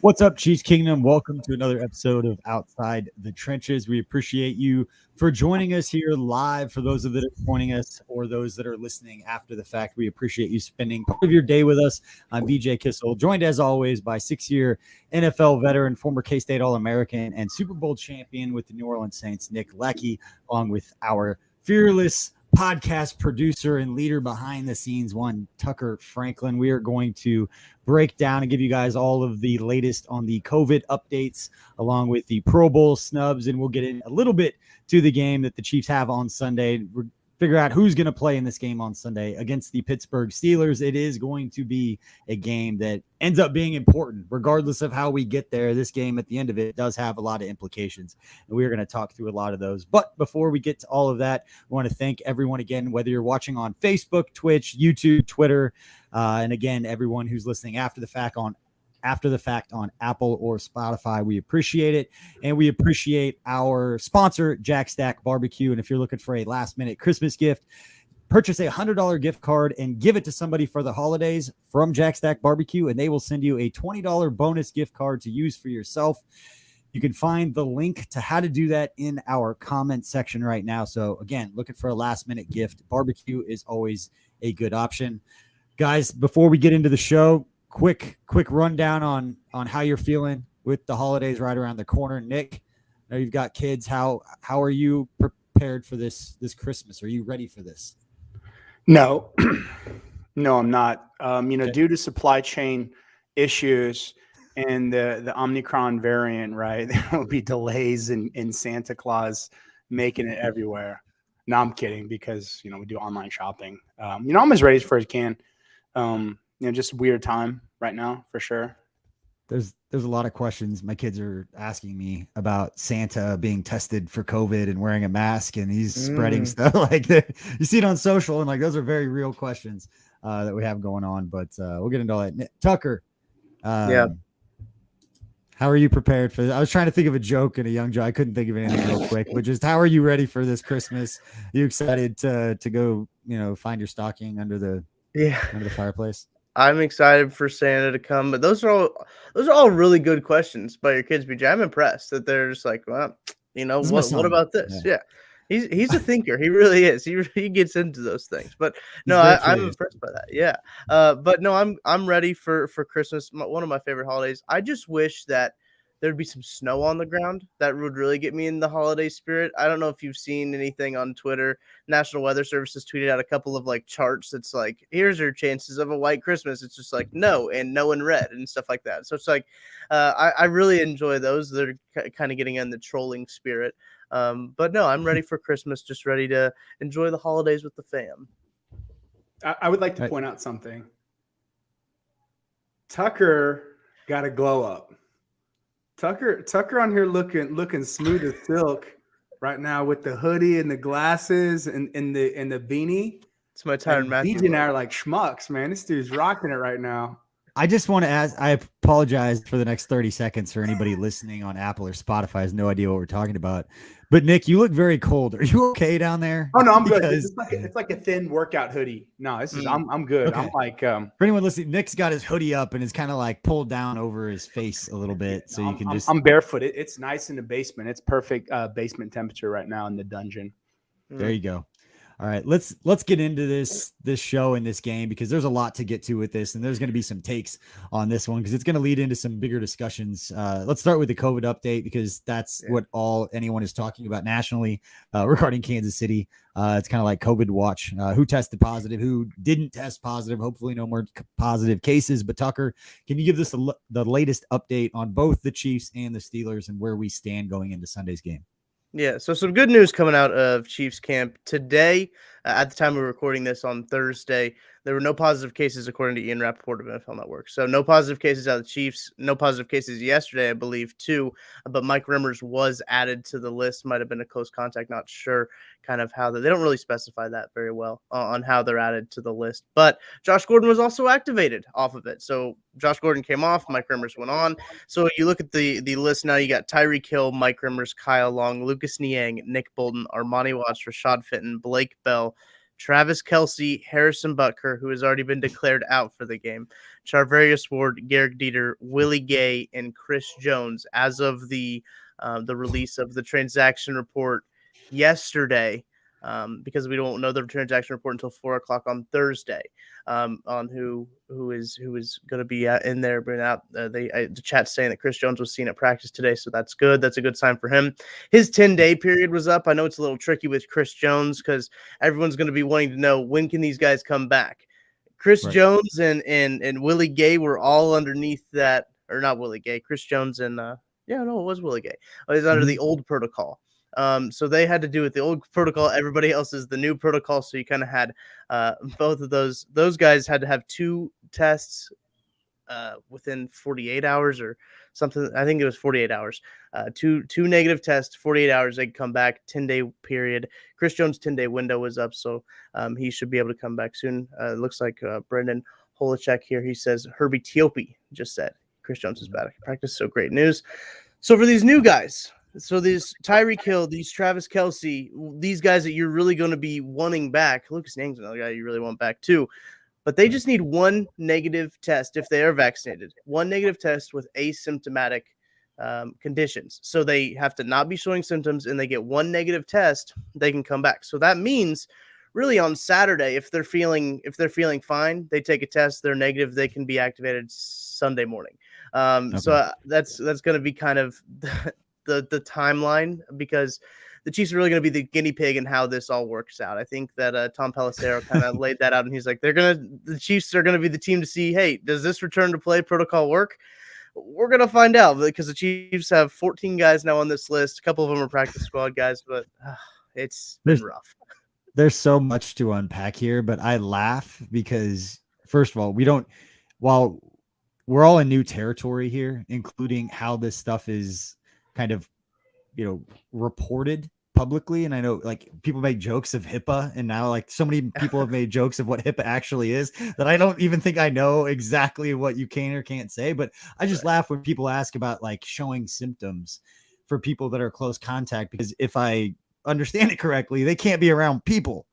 What's up, Chiefs Kingdom? Welcome to another episode of Outside the Trenches. We appreciate you for joining us here live. For those that are joining us or those that are listening after the fact, we appreciate you spending part of your day with us. I'm BJ Kissel, joined as always by 6-year NFL veteran, former K-State All-American, and Super Bowl champion with the New Orleans Saints, Nick Leckey, along with our fearless podcast producer and leader behind the scenes, one Tucker Franklin. We are going to break down and give you guys all of the latest on the COVID updates, along with the Pro Bowl snubs, and we'll get in a little bit to the game that the Chiefs have on Sunday. We're figure out who's going to play in this game on Sunday against the Pittsburgh Steelers. It is going to be a game that ends up being important, regardless of how we get there. This game at the end of it does have a lot of implications, and we're going to talk through a lot of those. But before we get to all of that, I want to thank everyone again, whether you're watching on Facebook, Twitch, YouTube, Twitter, and again, everyone who's listening after the fact on Apple or Spotify. We appreciate it. And we appreciate our sponsor, Jack Stack Barbecue. And if you're looking for a last minute Christmas gift, purchase a $100 gift card and give it to somebody for the holidays from Jack Stack Barbecue, and they will send you a $20 bonus gift card to use for yourself. You can find the link to how to do that in our comment section right now. So again, looking for a last minute gift, barbecue is always a good option. Guys, before we get into the show, quick rundown on how you're feeling with the holidays right around the corner. Nick, I know you've got kids. How are you prepared for this Christmas? Are you ready for this? No, no, I'm not. Okay. Due to supply chain issues and the Omicron variant, right, there will be delays in Santa Claus making it everywhere. No, I'm kidding, because, we do online shopping. I'm as ready for as can. Just a weird time right now for sure. There's a lot of questions my kids are asking me about Santa being tested for COVID and wearing a mask, and he's spreading stuff like that. You see it on social, and like those are very real questions that we have going on. But we'll get into all that. Tucker, yeah. How are you prepared for this? I was trying to think of a joke and a young joke. I couldn't think of anything real quick, but just how are you ready for this Christmas? Are you excited to go, find your stocking under the fireplace? I'm excited for Santa to come, but those are all really good questions by your kids, BJ. I'm impressed that they're just like, well, what about this? Yeah. He's a thinker. He really is. He gets into those things. But no, I'm impressed by that. Yeah. But no, I'm ready for Christmas. One of my favorite holidays. I just wish that there'd be some snow on the ground. That would really get me in the holiday spirit. I don't know if you've seen anything on Twitter. National Weather Service has tweeted out a couple of charts that's like, here's your chances of a white Christmas. It's just like no and no in red and stuff like that. So it's like I really enjoy those. They're kind of getting in the trolling spirit. But no, I'm ready for Christmas, just ready to enjoy the holidays with the fam. I would like to point out something. Tucker got a glow up. Tucker on here looking smooth as silk right now with the hoodie and the glasses and the beanie. It's my Tyrann Mathieu. BJ and I are like schmucks, man. This dude's rocking it right now. I just want to ask, I apologize for the next 30 seconds for anybody listening on Apple or Spotify has no idea what we're talking about. But Nick, you look very cold. Are you okay down there? Oh no, I'm good. Because It's like a thin workout hoodie. No, this is I'm good. Okay. I'm like for anyone listening, Nick's got his hoodie up and is kind of like pulled down over his face a little bit, so you can just. I'm barefoot. It's nice in the basement. It's perfect basement temperature right now in the dungeon. There you go. All right, let's get into this show and this game because there's a lot to get to with this, and there's going to be some takes on this one because it's going to lead into some bigger discussions. Let's start with the COVID update because that's what anyone is talking about nationally regarding Kansas City. It's kind of like COVID watch. Who tested positive? Who didn't test positive? Hopefully, no more positive cases. But Tucker, can you give us the latest update on both the Chiefs and the Steelers and where we stand going into Sunday's game? Yeah, so some good news coming out of Chiefs camp today. At the time we were recording this on Thursday, there were no positive cases according to Ian Rappaport of NFL Network. So no positive cases out of the Chiefs, no positive cases yesterday, I believe, too. But Mike Remmers was added to the list. Might have been a close contact, not sure kind of how they don't really specify that very well on how they're added to the list. But Josh Gordon was also activated off of it. So Josh Gordon came off, Mike Remmers went on. So you look at the list now, you got Tyreek Hill, Mike Remmers, Kyle Long, Lucas Niang, Nick Bolton, Armani Watts, Rashad Fenton, Blake Bell, Travis Kelce, Harrison Butker, who has already been declared out for the game, Charvarius Ward, Garrett Dieter, Willie Gay, and Chris Jones as of the release of the transaction report yesterday, because we don't know the transaction report until 4:00 on Thursday, on who is going to be in there. But out the chat's saying that Chris Jones was seen at practice today, so that's good. That's a good sign for him. His 10-day period was up. I know it's a little tricky with Chris Jones because everyone's going to be wanting to know when can these guys come back. Chris Jones and Willie Gay were all underneath that, or not Willie Gay. Chris Jones and it was Willie Gay. He's under the old protocol. So they had to do with the old protocol. Everybody else is the new protocol. So you kind of had both of those guys had to have 2 tests within 48 hours or something. I think it was 48 hours. Two negative tests, 48 hours. They could come back. 10-day period. Chris Jones' 10-day window was up, so he should be able to come back soon. It looks like Brendan Holacek here. He says Herbie Teope just said Chris Jones is back at practice. So great news. So for these new guys. So these Tyreek Hill, these Travis Kelce, these guys that you're really going to be wanting back. Lucas Niang's another guy you really want back too. But they just need 1 negative test if they are vaccinated. 1 negative test with asymptomatic conditions. So they have to not be showing symptoms and they get 1 negative test, they can come back. So that means really on Saturday, if they're feeling fine, they take a test, they're negative, they can be activated Sunday morning. So that's going to be kind of the timeline, because the Chiefs are really going to be the guinea pig in how this all works out. I think that Tom Pelissero kind of laid that out, and he's like, the Chiefs are going to be the team to see, hey, does this return to play protocol work? We're going to find out, because the Chiefs have 14 guys now on this list. A couple of them are practice squad guys, but it's been rough. There's so much to unpack here, but I laugh because, first of all, while we're all in new territory here, including how this stuff is kind of, reported publicly. And I know like people make jokes of HIPAA, and now like so many people have made jokes of what HIPAA actually is that I don't even think I know exactly what you can or can't say. But I just laugh when people ask about like showing symptoms for people that are close contact, because if I understand it correctly, they can't be around people.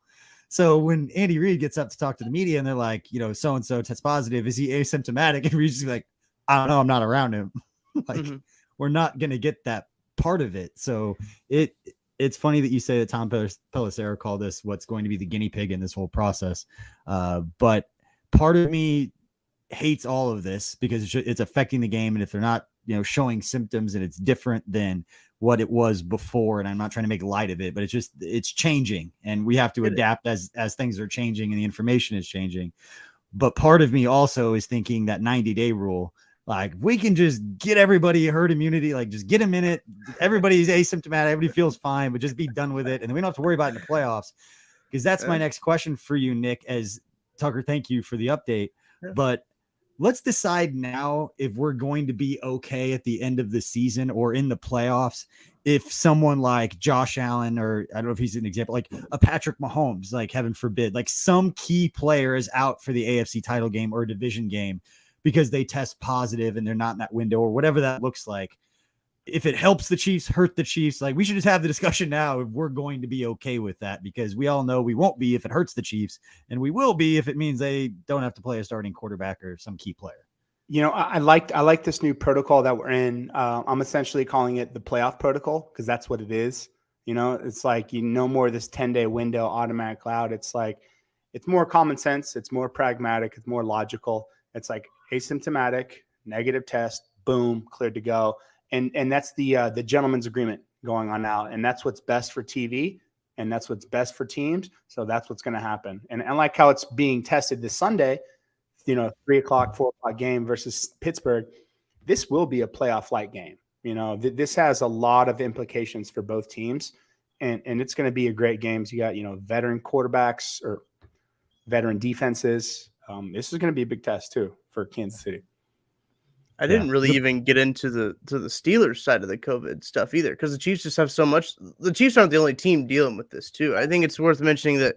So when Andy Reid gets up to talk to the media and they're like, so-and-so tests positive, is he asymptomatic? And Reid's just like, I don't know, I'm not around him. We're not going to get that part of it. So it's funny that you say that Tom Pelissero called this what's going to be the guinea pig in this whole process. But part of me hates all of this because it's affecting the game. And if they're not, showing symptoms, and it's different than what it was before, and I'm not trying to make light of it, but it's changing, and we have to adapt as things are changing and the information is changing. But part of me also is thinking that 90-day rule, like we can just get everybody herd immunity, like just get them in it. Everybody's asymptomatic. Everybody feels fine, but just be done with it. And then we don't have to worry about it in the playoffs, because that's my next question for you, Nick, as Tucker. Thank you for the update. Yeah. But let's decide now if we're going to be okay at the end of the season or in the playoffs if someone like Josh Allen, or I don't know if he's an example, like a Patrick Mahomes, like heaven forbid, like some key player is out for the AFC title game or a division game because they test positive and they're not in that window or whatever that looks like. If it helps the Chiefs, hurt the Chiefs, like we should just have the discussion now if we're going to be okay with that, because we all know we won't be if it hurts the Chiefs, and we will be if it means they don't have to play a starting quarterback or some key player. You know, I like this new protocol that we're in. I'm essentially calling it the playoff protocol, because that's what it is. You know, it's like, no more of this 10-day window automatic out. It's like, it's more common sense. It's more pragmatic. It's more logical. It's like asymptomatic, negative test, boom, cleared to go. And that's the gentleman's agreement going on now. And that's what's best for TV, and that's what's best for teams. So that's what's going to happen. And I like how it's being tested this Sunday, 3 o'clock, 4 o'clock game versus Pittsburgh. This will be a playoff like game. This has a lot of implications for both teams, and it's going to be a great game. So you got, veteran quarterbacks or veteran defenses. This is going to be a big test too for Kansas City. I didn't really even get into the Steelers side of the COVID stuff either, because the Chiefs just have so much. The Chiefs aren't the only team dealing with this too. I think it's worth mentioning that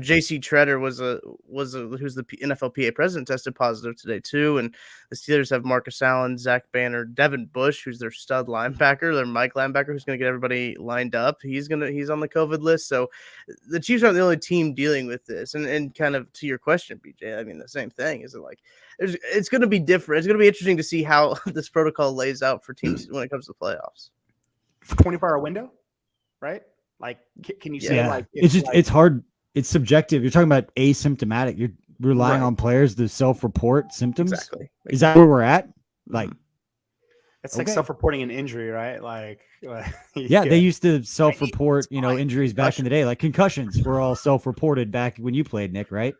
J.C. Treader who's the NFLPA president, tested positive today too, and the Steelers have Marcus Allen, Zach Banner, Devin Bush, who's their stud linebacker, their Mike linebacker, who's going to get everybody lined up. He's on the COVID list. So the Chiefs aren't the only team dealing with this. And kind of to your question, BJ, I mean the same thing. Is it like it's going to be different? It's going to be interesting to see how this protocol lays out for teams when it comes to the playoffs. 24-hour window, right? Like, can you say like it's hard. It's subjective. You're talking about asymptomatic. You're relying on players to self-report symptoms. Exactly. Is that where we're at? Like, it's like self-reporting an injury, right? Like they used to self-report, injuries back in the day, like concussions were all self-reported back when you played, Nick, right?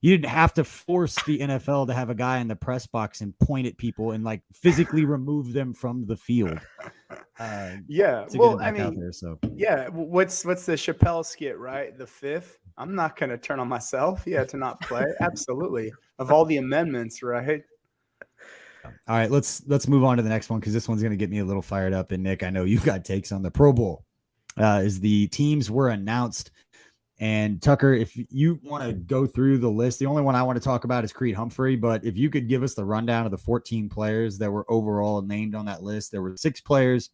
You didn't have to force the NFL to have a guy in the press box and point at people and like physically remove them from the field. Well, I mean, what's the Chappelle skit, right? The fifth. I'm not going to turn on myself, to not play. Absolutely. Of all the amendments, right? All right, let's move on to the next one, because this one's going to get me a little fired up. And Nick, I know you've got takes on the Pro Bowl. As the teams were announced. And Tucker, if you want to go through the list, the only one I want to talk about is Creed Humphrey. But if you could give us the rundown of the 14 players that were overall named on that list, there were 6 players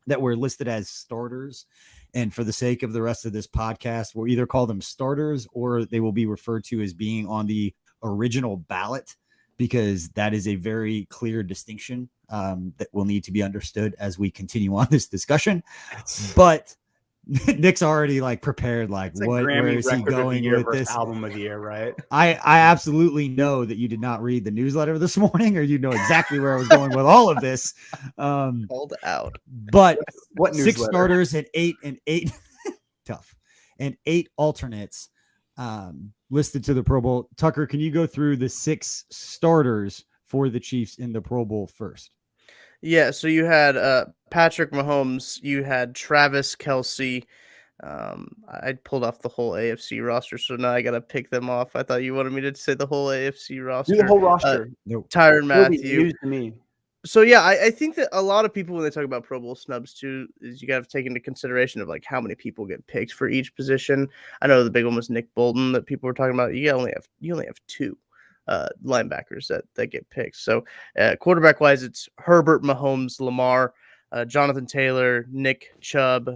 that were listed as starters. And for the sake of the rest of this podcast, we'll either call them starters or they will be referred to as being on the original ballot, because that is a very clear distinction that will need to be understood as we continue on this discussion. But Nick's already like prepared, like where is he going with this album of the year, right? I absolutely know that you did not read the newsletter this morning, or you know exactly where I was going with all of this. Hold out. But what 6 starters and 8 tough and 8 alternates listed to the Pro Bowl. Tucker, can you go through the 6 starters for the Chiefs in the Pro Bowl first? Yeah, so you had Patrick Mahomes, you had Travis Kelce. I pulled off the whole AFC roster, so now I got to pick them off. I thought you wanted me to say the whole AFC roster. Do the whole roster. Tyrann Mathieu. News to me. So, yeah, I think that a lot of people, when they talk about Pro Bowl snubs, too, is you got to take into consideration of, like, how many people get picked for each position. I know the big one was Nick Bolton that people were talking about. You only have 2. Linebackers that get picked. So quarterback wise, it's Herbert, Mahomes, Lamar, Jonathan Taylor, Nick Chubb,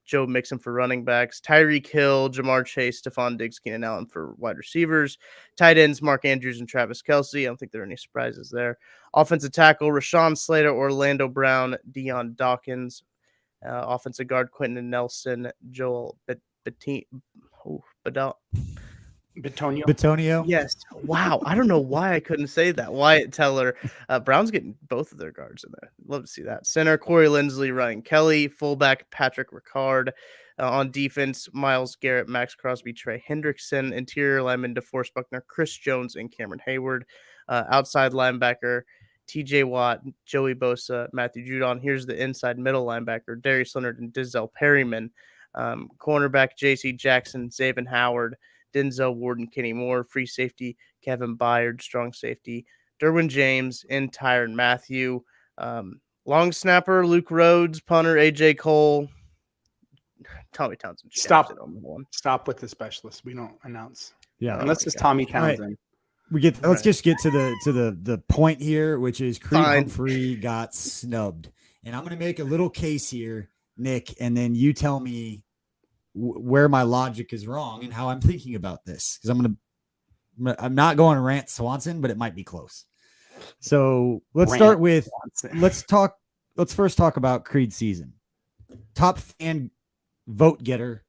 Joe Mixon for running backs, Tyreek Hill, Jamar Chase, Stephon Diggs, Keenan Allen for wide receivers, tight ends, Mark Andrews and Travis Kelce. I don't think there are any surprises there. Offensive tackle, Rashawn Slater, Orlando Brown, Deion Dawkins, offensive guard, Quentin Nelson, Joel Bitonio. Yes. Wow. I don't know why I couldn't say that. Wyatt Teller. Brown's getting both of their guards in there. Love to see that. Center, Corey Linsley, Ryan Kelly. Fullback, Patrick Ricard. On defense, Myles Garrett, Max Crosby, Trey Hendrickson. Interior lineman, DeForest Buckner, Chris Jones, and Cameron Hayward. Outside linebacker, TJ Watt, Joey Bosa, Matthew Judon. Here's the inside middle linebacker, Darius Leonard and Denzel Perryman. Cornerback, J.C. Jackson, Xavier Howard, Denzel Ward and Kenny Moore. Free safety, Kevin Byard. Strong safety, Derwin James and Tyrann Mathieu. Long snapper, Luke Rhodes. Punter, A.J. Cole. Tommy Townsend. Stop with the specialist. We don't announce. Yeah. Unless it's Tommy Townsend. let's just get to the point here, which is Creed Fine. Humphrey got snubbed. And I'm going to make a little case here, Nick, and then you tell me where my logic is wrong and how I'm thinking about this. Because I'm not going rant Swanson, but it might be close. So let's start with let's first talk about Creed's season. Top fan vote getter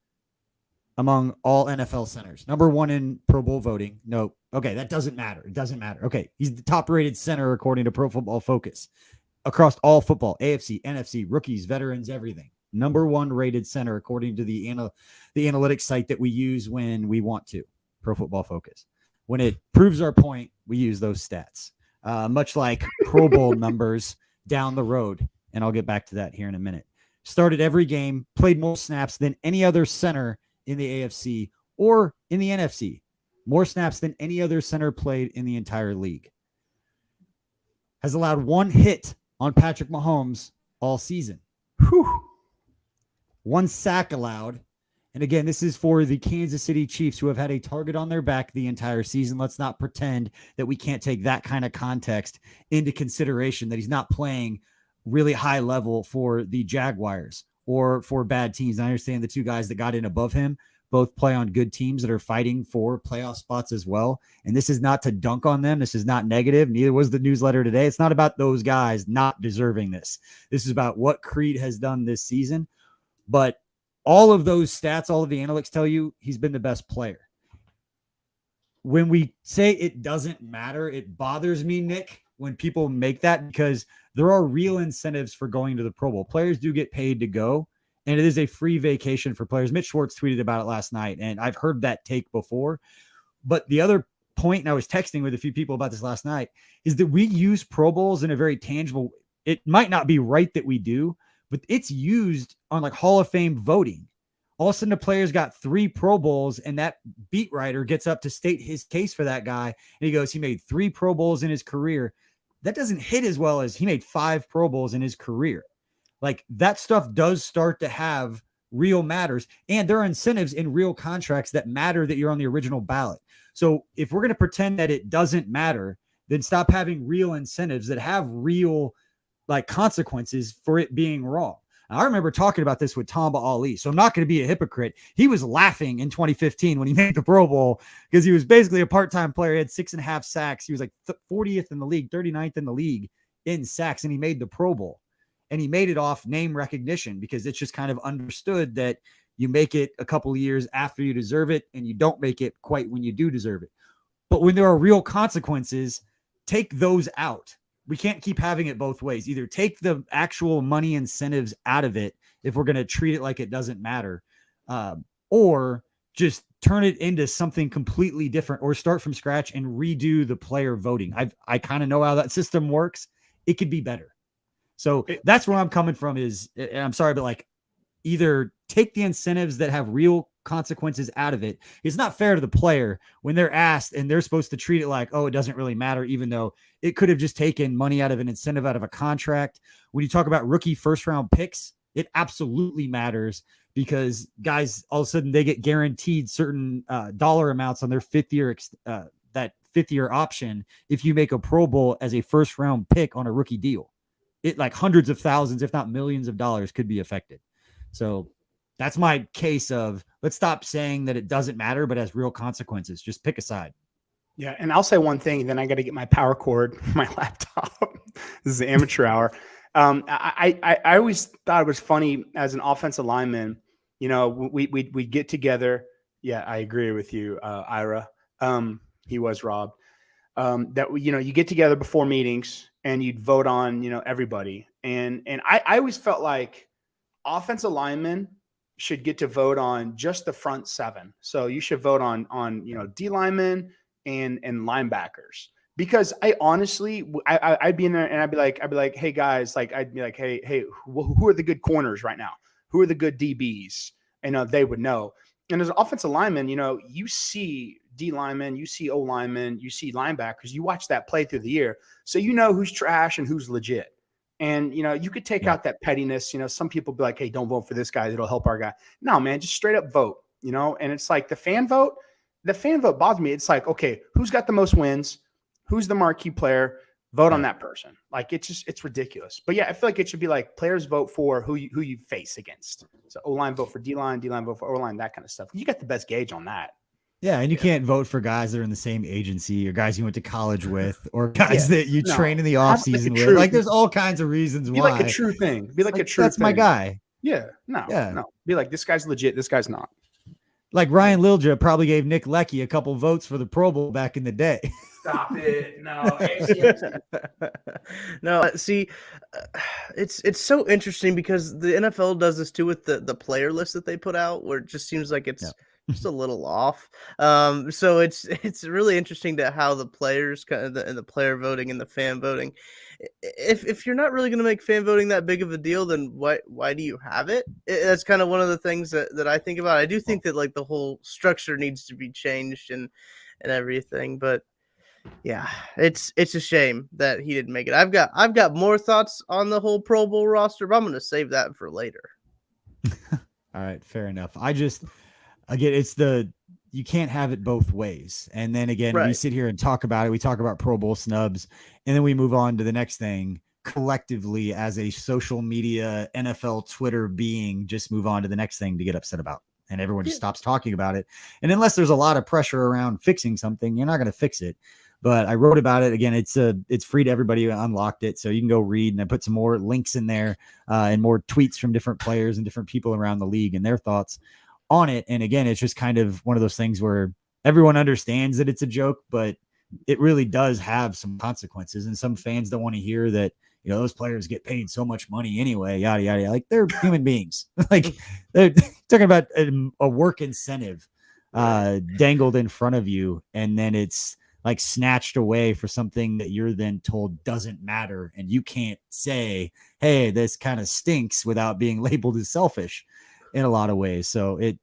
among all NFL centers. Number 1 in Pro Bowl voting. No. Okay, that doesn't matter. It doesn't matter. Okay, he's the top rated center according to Pro Football Focus. Across all football, AFC, NFC, rookies, veterans, everything. Number 1 rated center according to the analytics site that we use when we want to, Pro Football Focus. When it proves our point, we use those stats. Much like Pro Bowl numbers down the road, and I'll get back to that here in a minute. Started every game, played more snaps than any other center in the AFC or in the NFC. More snaps than any other center played in the entire league. Has allowed 1 hit on Patrick Mahomes all season. Whew. 1 sack allowed. And again, this is for the Kansas City Chiefs, who have had a target on their back the entire season. Let's not pretend that we can't take that kind of context into consideration, that he's not playing really high level for the Jaguars or for bad teams. I understand the 2 guys that got in above him both play on good teams that are fighting for playoff spots as well. And this is not to dunk on them. This is not negative. Neither was the newsletter today. It's not about those guys not deserving this. This is about what Creed has done this season. But all of those stats, all of the analytics tell you he's been the best player. When we say it doesn't matter, it bothers me, Nick, when people make that, because there are real incentives for going to the Pro Bowl. Players do get paid to go, and it is a free vacation for players. Mitch Schwartz tweeted about it last night, and I've heard that take before. But the other point, and I was texting with a few people about this last night, is that we use Pro Bowls in a very tangible. It might not be right that we do, but it's used on like Hall of Fame voting. All of a sudden, the player's got 3 Pro Bowls, and that beat writer gets up to state his case for that guy. And he goes, he made 3 Pro Bowls in his career. That doesn't hit as well as he made 5 Pro Bowls in his career. Like, that stuff does start to have real matters. And there are incentives in real contracts that matter that you're on the original ballot. So if we're going to pretend that it doesn't matter, then stop having real incentives that have real like consequences for it being wrong. I remember talking about this with Tamba Ali, so I'm not going to be a hypocrite. He was laughing in 2015 when he made the Pro Bowl because he was basically a part-time player. He had 6.5 sacks. He was like 40th in the league, 39th in the league in sacks, and he made the Pro Bowl. And he made it off name recognition because it's just kind of understood that you make it a couple of years after you deserve it, and you don't make it quite when you do deserve it. But when there are real consequences, take those out. We can't keep having it both ways. Either take the actual money incentives out of it if we're going to treat it like it doesn't matter, or just turn it into something completely different, or start from scratch and redo the player voting. I kind of know how that system works. It could be better. So that's where I'm coming from is, and I'm sorry, but like either take the incentives that have real consequences out of it. It's not fair to the player when they're asked and they're supposed to treat it like, oh, it doesn't really matter, even though it could have just taken money out of an incentive out of a contract. When you talk about rookie first round picks, it absolutely matters because guys, all of a sudden they get guaranteed certain dollar amounts on their fifth year option. If you make a Pro Bowl as a first round pick on a rookie deal, it like hundreds of thousands, if not millions of dollars could be affected. So that's my case of let's stop saying that it doesn't matter, but has real consequences. Just pick a side. Yeah. And I'll say one thing, then I got to get my power cord, my laptop. This is the amateur hour. I always thought it was funny as an offensive lineman, you know, we'd get together. Yeah, I agree with you, Ira. He was robbed. That, you know, you get together before meetings and you'd vote on, you know, everybody. And I always felt like offensive linemen should get to vote on just the front 7. So you should vote on, you know, D linemen and linebackers, because I honestly, I'd be in there and I'd be like, hey guys, like, I'd be like, hey, who are the good corners right now? Who are the good DBs? And they would know. And as an offensive lineman, you know, you see D linemen, you see O linemen, you see linebackers, you watch that play through the year. So you know who's trash and who's legit. And, you know, you could take out that pettiness. You know, some people be like, hey, don't vote for this guy. It'll help our guy. No, man, just straight up vote, you know? And it's like the fan vote, the fan vote bothers me. It's like, okay, who's got the most wins? Who's the marquee player? Vote on that person. Like, it's ridiculous. But yeah, I feel like it should be like players vote for who you face against. So O-line vote for D-line, D-line vote for O-line, that kind of stuff. You got the best gauge on that. Yeah, and you can't vote for guys that are in the same agency or guys you went to college with or guys that you train in the offseason with. Like, there's all kinds of reasons why. Be like a true thing. Be like a true that's thing. my guy. Yeah. No. Be like, this guy's legit. This guy's not. Like Ryan Lilja probably gave Nick Leckey a couple votes for the Pro Bowl back in the day. Stop it. No. No, see, it's so interesting because the NFL does this too with the player list that they put out, where it just seems like it's just a little off. So it's really interesting to how the players and the player voting and the fan voting. If you're not really going to make fan voting that big of a deal, then why do you have it? That's kind of one of the things that I think about. I do think that like the whole structure needs to be changed and everything, but yeah, it's a shame that he didn't make it. I've got more thoughts on the whole Pro Bowl roster, but I'm going to save that for later. All right, fair enough. Again, you can't have it both ways. And then again, we sit here and talk about it. We talk about Pro Bowl snubs, and then we move on to the next thing collectively as a social media NFL Twitter being, just move on to the next thing to get upset about. And everyone just stops talking about it. And unless there's a lot of pressure around fixing something, you're not going to fix it. But I wrote about it again. It's free to everybody. I unlocked it, so you can go read, and I put some more links in there and more tweets from different players and different people around the league and their thoughts on it. And again, it's just kind of one of those things where everyone understands that it's a joke, but it really does have some consequences. And some fans don't want to hear that, those players get paid so much money anyway, yada, yada. Like, they're human beings. Like, they're talking about a work incentive dangled in front of you. And then it's like snatched away for something that you're then told doesn't matter. And you can't say, hey, this kind of stinks without being labeled as selfish in a lot of ways. So it's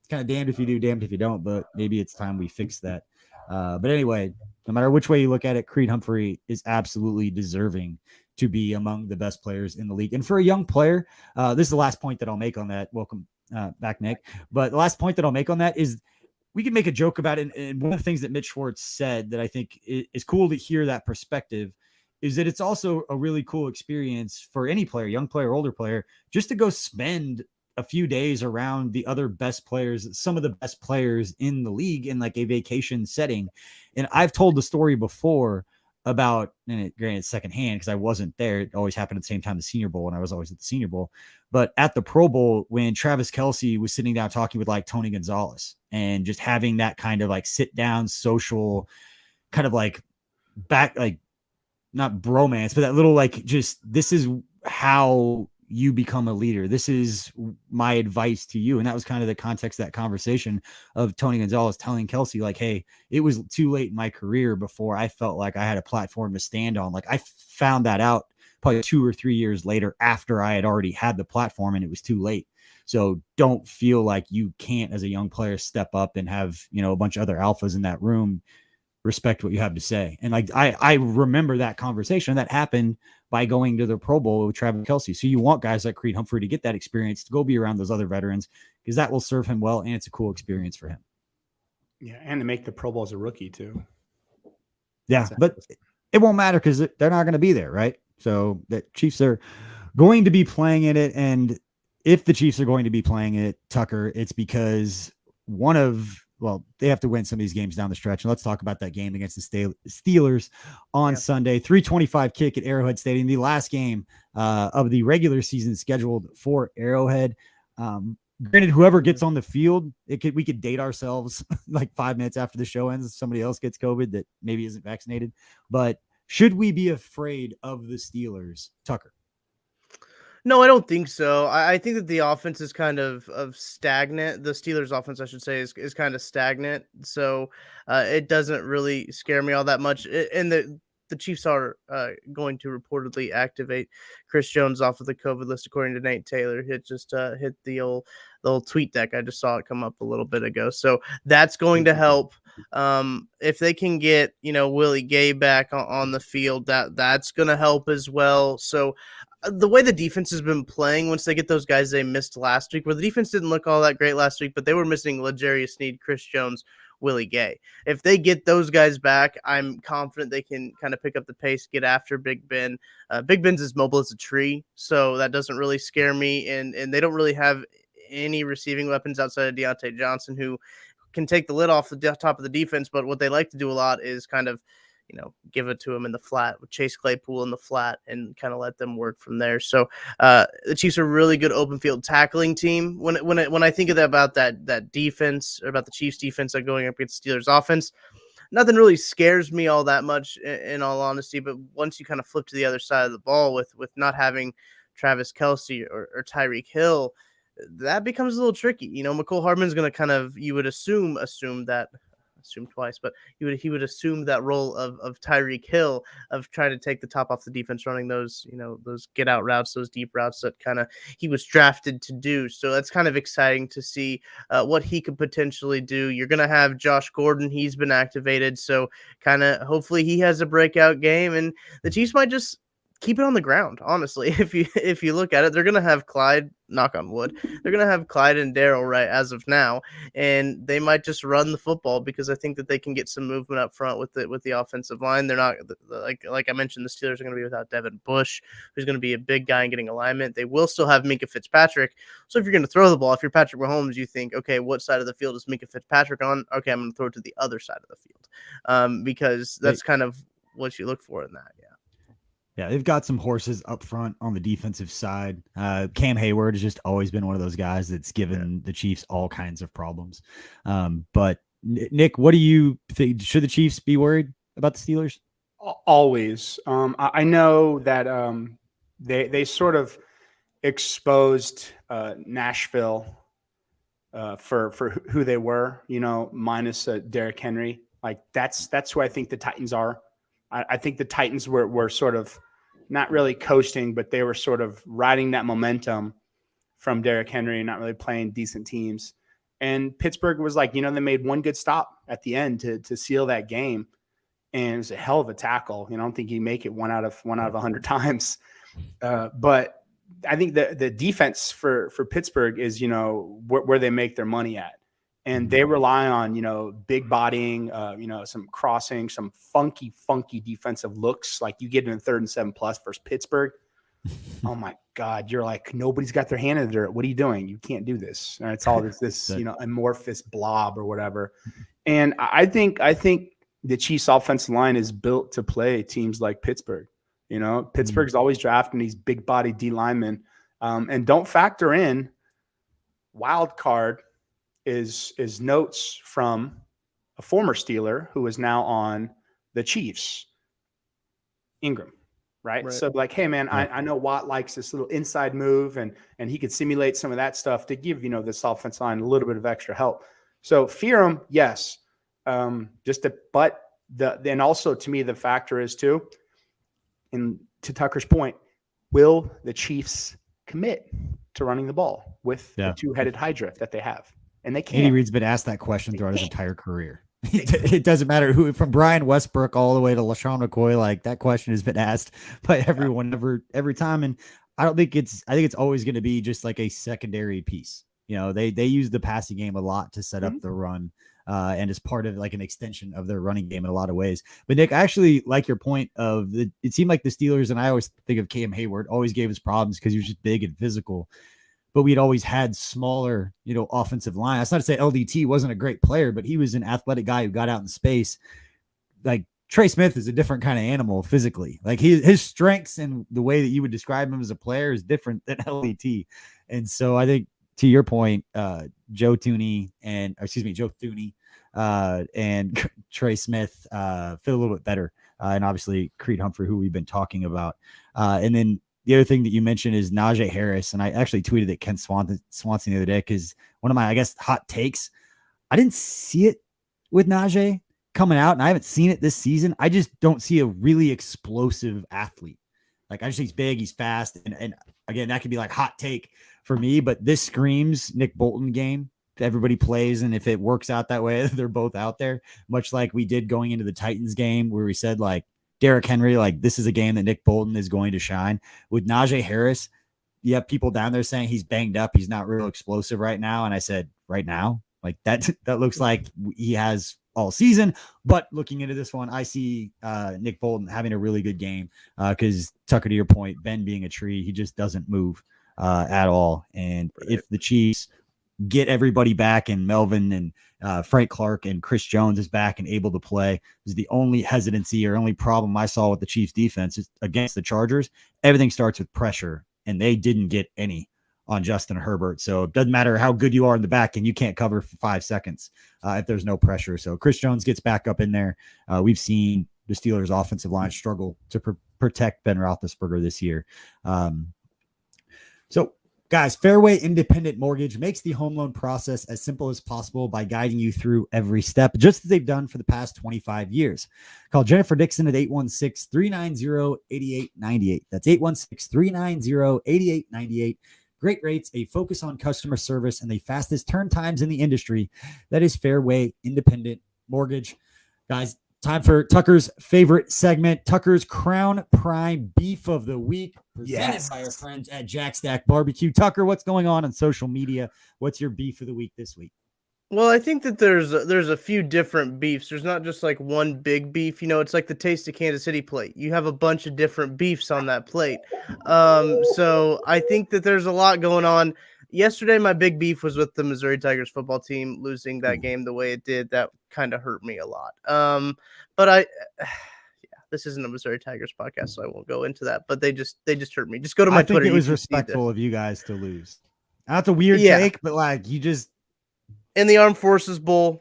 kind of damned if you do, damned if you don't, but maybe it's time we fix that. But anyway, no matter which way you look at it, Creed Humphrey is absolutely deserving to be among the best players in the league. And for a young player, this is the last point that I'll make on that. Welcome back, Nick. But the last point that I'll make on that is we can make a joke about it. And one of the things that Mitch Schwartz said that I think is cool to hear that perspective is that it's also a really cool experience for any player, young player, older player, just to go spend a few days around the other best players, some of the best players in the league in like a vacation setting. And I've told the story before about, and granted secondhand because I wasn't there. It always happened at the same time, the Senior Bowl, and I was always at the Senior Bowl. But at the Pro Bowl, when Travis Kelce was sitting down talking with like Tony Gonzalez and just having that kind of like sit down social kind of like back, like not bromance, but that little like just this is how you become a leader. This is my advice to you. And that was kind of the context of that conversation of Tony Gonzalez telling Kelce, like, hey, it was too late in my career before I felt like I had a platform to stand on. Like, I found that out probably 2 or 3 years later after I had already had the platform and it was too late. So don't feel like you can't, as a young player, step up and have, a bunch of other alphas in that room respect what you have to say. And like, I remember that conversation that happened by going to the Pro Bowl with Travis Kelce. So you want guys like Creed Humphrey to get that experience, to go be around those other veterans, because that will serve him well. And it's a cool experience for him. Yeah. And to make the Pro Bowl as a rookie too. Yeah. But it won't matter because they're not going to be there. Right. So the Chiefs are going to be playing in it. And if the Chiefs are going to be playing it, Tucker, it's because they have to win some of these games down the stretch. And let's talk about that game against the Steelers on Sunday. 3:25 kick at Arrowhead Stadium, the last game of the regular season scheduled for Arrowhead. Granted, whoever gets on the field, we could date ourselves like 5 minutes after the show ends. If somebody else gets COVID that maybe isn't vaccinated. But should we be afraid of the Steelers, Tucker? No, I don't think so. I think that the offense is kind of stagnant. The Steelers offense, I should say, is kind of stagnant. So it doesn't really scare me all that much. And the Chiefs are going to reportedly activate Chris Jones off of the COVID list, according to Nate Taylor. It just hit the old tweet deck. I just saw it come up a little bit ago. So that's going to help. If they can get, Willie Gay back on the field, that's going to help as well. So the way the defense has been playing, once they get those guys they missed last week, where the defense didn't look all that great last week, but they were missing L'Jarius Sneed, Chris Jones, Willie Gay. If they get those guys back, I'm confident they can kind of pick up the pace, get after Big Ben. Big Ben's as mobile as a tree, so that doesn't really scare me. And they don't really have any receiving weapons outside of Deontay Johnson, who can take the lid off the top of the defense. But what they like to do a lot is kind of, give it to him in the flat with Chase Claypool in the flat and kind of let them work from there. So the Chiefs are a really good open field tackling team. When I think about that defense, or about the Chiefs defense going up against Steelers offense, nothing really scares me all that much in all honesty. But once you kind of flip to the other side of the ball with not having Travis Kelce or Tyreek Hill, that becomes a little tricky. McCole Hardman's going to kind of, you would assume twice, but he would assume that role of Tyreek Hill, of trying to take the top off the defense, running those get out routes, those deep routes that kind of he was drafted to do. So that's kind of exciting to see what he could potentially do. You're going to have Josh Gordon. He's been activated. So kind of hopefully he has a breakout game, and the Chiefs might just keep it on the ground. Honestly, if you look at it, they're going to have Clyde, knock on wood, they're going to have Clyde and Darrell right as of now, and they might just run the football, because I think that they can get some movement up front with the offensive line. They're not like I mentioned, the Steelers are going to be without Devin Bush, who's going to be a big guy in getting alignment. They will still have Minkah Fitzpatrick. So if you're going to throw the ball, if you're Patrick Mahomes, you think, okay, what side of the field is Minkah Fitzpatrick on? Okay, I'm going to throw it to the other side of the field, because that's kind of what you look for in that. Yeah, they've got some horses up front on the defensive side. Cam Hayward has just always been one of those guys that's given the Chiefs all kinds of problems. But Nick, what do you think? Should the Chiefs be worried about the Steelers? Always. I know that they sort of exposed Nashville for who they were, minus Derrick Henry. Like that's who I think the Titans are. I think the Titans were sort of not really coasting, but they were sort of riding that momentum from Derrick Henry and not really playing decent teams. And Pittsburgh was like, they made one good stop at the end to seal that game. And it was a hell of a tackle. I don't think you make it one out of 100 times. But I think the defense for Pittsburgh is, where they make their money at. And they rely on, big bodying, some crossing, some funky defensive looks. Like you get in a 3rd and 7+ versus Pittsburgh. Oh my God. You're like, nobody's got their hand in the dirt. What are you doing? You can't do this. And it's all this amorphous blob or whatever. And I think the Chiefs offensive line is built to play teams like Pittsburgh. Pittsburgh's always drafting these big body D linemen. And don't factor in wild card is notes from a former Steeler who is now on the Chiefs, Ingram, right? So like, hey man, I know Watt likes this little inside move, and he could simulate some of that stuff to give this offensive line a little bit of extra help. So fear him, yes. Then also to me the factor is too, and to Tucker's point, will the Chiefs commit to running the ball with the two-headed Hydra that they have? And they can't. Andy Reid's been asked that question throughout his entire career. It doesn't matter who, from Brian Westbrook all the way to LaShawn McCoy, like that question has been asked by everyone every time. And I think it's always going to be just like a secondary piece. They use the passing game a lot to set up the run, and as part of like an extension of their running game in a lot of ways. But Nick, I actually like your point of it seemed like the Steelers, and I always think of Cam Hayward, always gave us problems because he was just big and physical. But we'd always had smaller, offensive line. That's not to say LDT wasn't a great player, but he was an athletic guy who got out in space. Like Trey Smith is a different kind of animal physically. Like his strengths and the way that you would describe him as a player is different than LDT. And so I think, to your point, Joe Thuney and Trey Smith fit a little bit better. And obviously Creed Humphrey, who we've been talking about. And then the other thing that you mentioned is Najee Harris. And I actually tweeted at Ken Swanson the other day because one of my, hot takes, I didn't see it with Najee coming out, and I haven't seen it this season. I just don't see a really explosive athlete. Like, I just think he's big, he's fast. And again, that could be like hot take for me, but this screams Nick Bolton game. Everybody plays, and if it works out that way, they're both out there, much like we did going into the Titans game where we said, like, Derrick Henry, like, this is a game that Nick Bolton is going to shine. With Najee Harris, you have people down there saying he's banged up, he's not real explosive right now. And I said, right now, Like that looks like he has all season. But looking into this one, I see Nick Bolton having a really good game because Tucker, to your point, Ben being a tree, he just doesn't move at all. And if the Chiefs get everybody back and Melvin and Frank Clark and Chris Jones is back and able to play, is the only hesitancy or only problem I saw with the Chiefs defense is against the Chargers. Everything starts with pressure, and they didn't get any on Justin Herbert. So it doesn't matter how good you are in the back, and you can't cover for 5 seconds if there's no pressure. So Chris Jones gets back up in there. We've seen the Steelers offensive line struggle to protect Ben Roethlisberger this year. So guys, Fairway Independent Mortgage makes the home loan process as simple as possible by guiding you through every step, just as they've done for the past 25 years. Call Jennifer Dixon at 816-390-8898. That's 816-390-8898. Great rates, a focus on customer service, and the fastest turn times in the industry. That is Fairway Independent Mortgage. Guys, time for Tucker's favorite segment, Tucker's Crown Prime Beef of the Week, presented by our friends at Jack Stack Barbecue. Tucker, what's going on social media? What's your beef of the week this week? Well, I think that there's a few different beefs. There's not just like one big beef. You know, it's like the Taste of Kansas City plate. You have a bunch of different beefs on that plate. So I think that there's a lot going on. Yesterday, my big beef was with the Missouri Tigers football team losing that game the way it did. That kind of hurt me a lot. But this isn't a Missouri Tigers podcast, so I won't go into that. But they just hurt me. Just go to my Twitter. I think it was respectful of you guys to lose. That's a weird take, but like you just in the Armed Forces Bowl.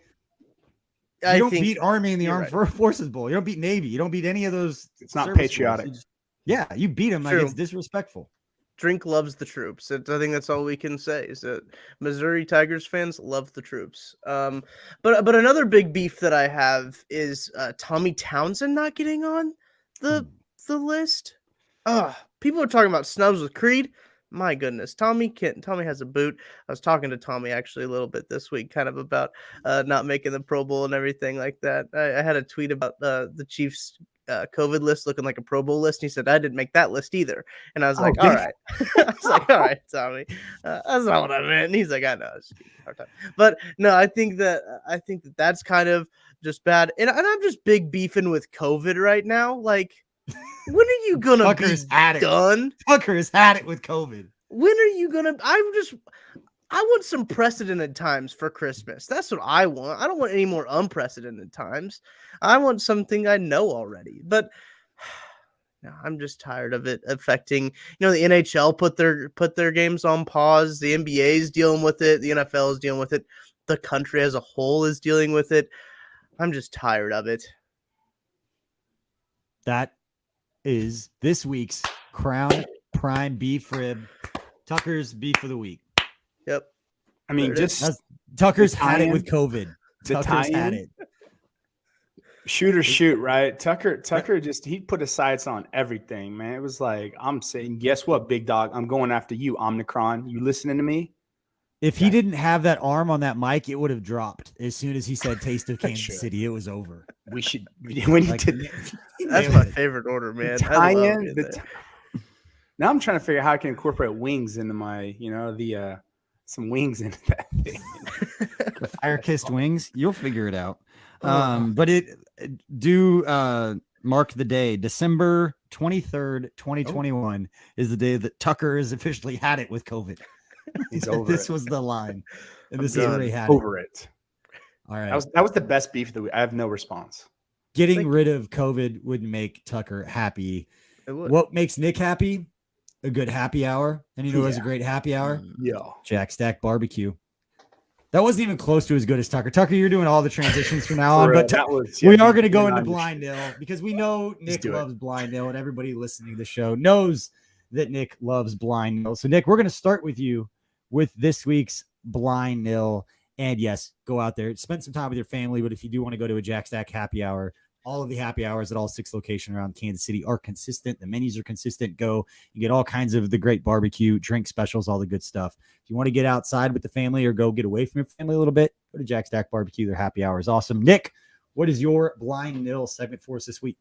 You don't beat Army in the Armed Forces Bowl. You don't beat Navy. You don't beat any of those. It's not patriotic. You beat them. Like it's disrespectful. Drink loves the troops. I think that's all we can say is that Missouri Tigers fans love the troops. But another big beef that I have is Tommy Townsend not getting on the list. People are talking about snubs with Creed. My goodness, Tommy has a boot. I was talking to Tommy actually a little bit this week, kind of about not making the Pro Bowl and everything like that. I had a tweet about the Chiefs COVID list looking like a Pro Bowl list. And he said, I didn't make that list either. And I was like, all right. I was like, all right, Tommy, that's not what I meant. And he's like, I know. It's a hard time. But no, I think that's kind of just bad. And I'm just big beefing with COVID right now. Like, when are you going to be done? Tucker has had it with COVID. When are you going to, I want some precedented times for Christmas. That's what I want. I don't want any more unprecedented times. I want something I know already. But no, I'm just tired of it affecting. The NHL put their games on pause. The NBA is dealing with it. The NFL is dealing with it. The country as a whole is dealing with it. I'm just tired of it. That is this week's Crown Prime Beef Rib. Tucker's Beef of the Week. Yep. I mean, Tucker's had it with COVID. Tucker's had it. Shoot or shoot, right? Tucker just he put his sights on everything, man. It was like, I'm saying, guess what, big dog? I'm going after you, Omicron. You listening to me? If he didn't have that arm on that mic, it would have dropped as soon as he said "Taste of Kansas City." It was over. We should when he did. That's my favorite order, man. Now I'm trying to figure out how I can incorporate wings into my, some wings into that thing. The fire-kissed wings. You'll figure it out. But mark the day. December 23rd, 2021 is the day that Tucker has officially had it with COVID. He's over This was the line. And this is where he had it. All right. That was the best beef of the week. I have no response. Getting rid of COVID would make Tucker happy. What makes Nick happy? A good happy hour. And you know who has a great happy hour? Yeah. Jack Stack Barbecue. That wasn't even close to as good as Tucker. Tucker, you're doing all the transitions from now on. But we are going to go into blind nil because we know Nick loves blind nil, and everybody listening to the show knows that Nick loves blind nil. So, Nick, we're going to start with you with this week's blind nil. And yes, go out there, spend some time with your family. But if you do want to go to a Jack Stack happy hour, all of the happy hours at all 6 locations around Kansas City are consistent. The menus are consistent. Go, you get all kinds of the great barbecue, drink specials, all the good stuff. If you want to get outside with the family or go get away from your family a little bit, go to Jack Stack Barbecue. Their happy hour is awesome. Nick, what is your blind nil segment for us this week?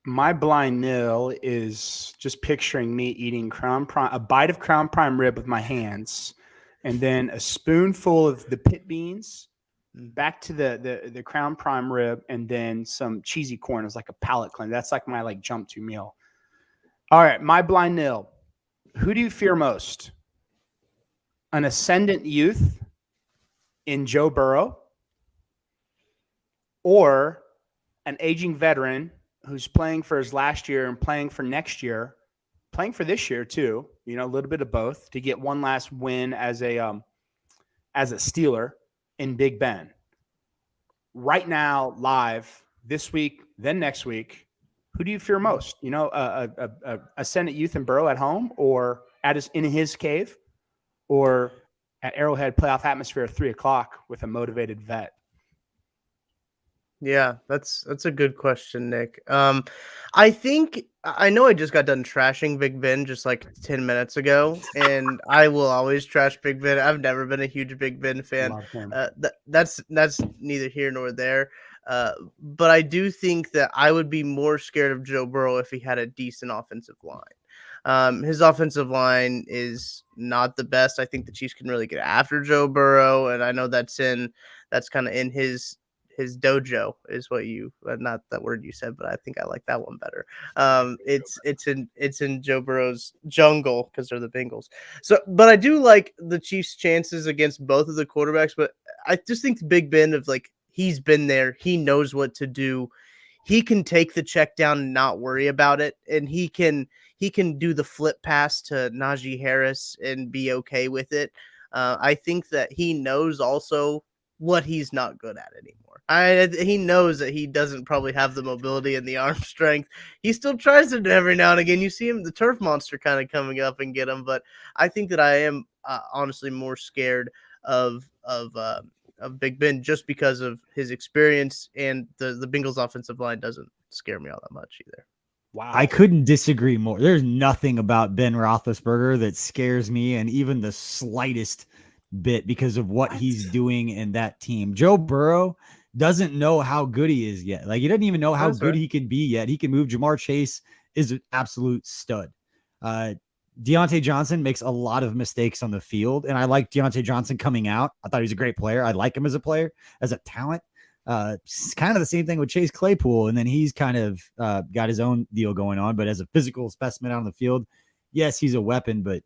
My blind nil is just picturing me eating a bite of Crown Prime rib with my hands, and then a spoonful of the pit beans back to the crown prime rib, and then some cheesy corn is like a palate cleanse. That's like my jump to meal. All right, my blind nil. Who do you fear most? An ascendant youth in Joe Burrow, or an aging veteran who's playing for his last year and playing for next year, playing for this year too, a little bit of both, to get one last win as a Steeler in Big Ben. Right now, live this week, then next week, who do you fear most? A ascendant youth in Burrow at home, or in his cave, or at Arrowhead playoff atmosphere at 3:00 with a motivated vet? Yeah, that's a good question, Nick. I know I just got done trashing Big Ben just like 10 minutes ago, and I will always trash Big Ben. I've never been a huge Big Ben fan. That's neither here nor there. But I do think that I would be more scared of Joe Burrow if he had a decent offensive line. His offensive line is not the best. I think the Chiefs can really get after Joe Burrow, and I know that's kind of in his dojo is what not that word you said, but I think I like that one better. It's in Joe Burrow's jungle because they're the Bengals. So, but I do like the Chiefs' chances against both of the quarterbacks. But I just think Big Ben he's been there. He knows what to do. He can take the check down and not worry about it, and he can do the flip pass to Najee Harris and be okay with it. I think that he knows also what he's not good at anymore. He knows that he doesn't probably have the mobility and the arm strength. He still tries it every now and again. You see him, the turf monster kind of coming up and get him. But I think that I am honestly more scared of Big Ben just because of his experience, and the Bengals offensive line doesn't scare me all that much either. Wow. I couldn't disagree more. There's nothing about Ben Roethlisberger that scares me, and even the slightest bit, because of what he's doing in that team. Joe Burrow doesn't know how good he is yet. He doesn't even know how good he can be yet. He can move. Jamar Chase is an absolute stud. Deontay Johnson makes a lot of mistakes on the field, and I like Deontay Johnson coming out. I thought he was a great player. I like him as a player, as a talent. It's kind of the same thing with Chase Claypool, and then he's kind of got his own deal going on. But as a physical specimen out on the field, yes, he's a weapon, but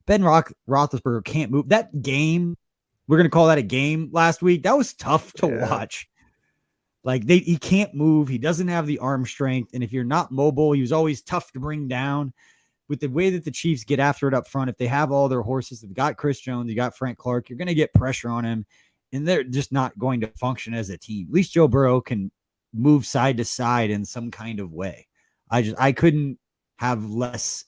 Ben Roethlisberger can't move. That game, we're going to call that a game last week, that was tough to watch. He can't move. He doesn't have the arm strength. And if you're not mobile, he was always tough to bring down. With the way that the Chiefs get after it up front, if they have all their horses, they've got Chris Jones, you got Frank Clark, you're going to get pressure on him, and they're just not going to function as a team. At least Joe Burrow can move side to side in some kind of way. I couldn't have less.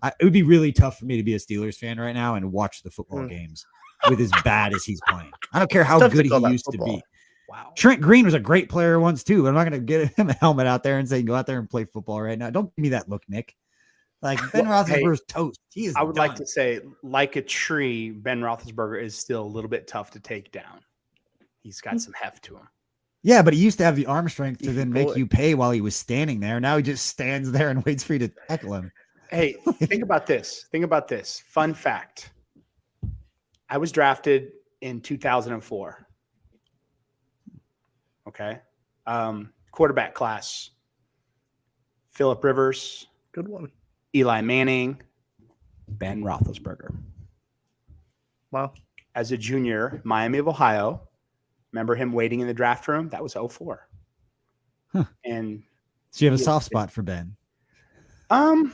It would be really tough for me to be a Steelers fan right now and watch the football games with as bad as he's playing. I don't care how good he used to be. Wow. Trent Green was a great player once too, but I'm not going to get him a helmet out there and say, go out there and play football right now. Don't give me that look, Nick. Ben Roethlisberger's toast. He is. I would like to say, like a tree, Ben Roethlisberger is still a little bit tough to take down. He's got some heft to him. Yeah, but he used to have the arm strength to then make you pay while he was standing there. Now he just stands there and waits for you to tackle him. Hey, think about this. Fun fact. I was drafted in 2004. Okay. Quarterback class. Phillip Rivers. Good one. Eli Manning. Ben Roethlisberger. Wow. As a junior, Miami of Ohio. Remember him waiting in the draft room? That was 2004. Huh. And so you have a soft spot for Ben. I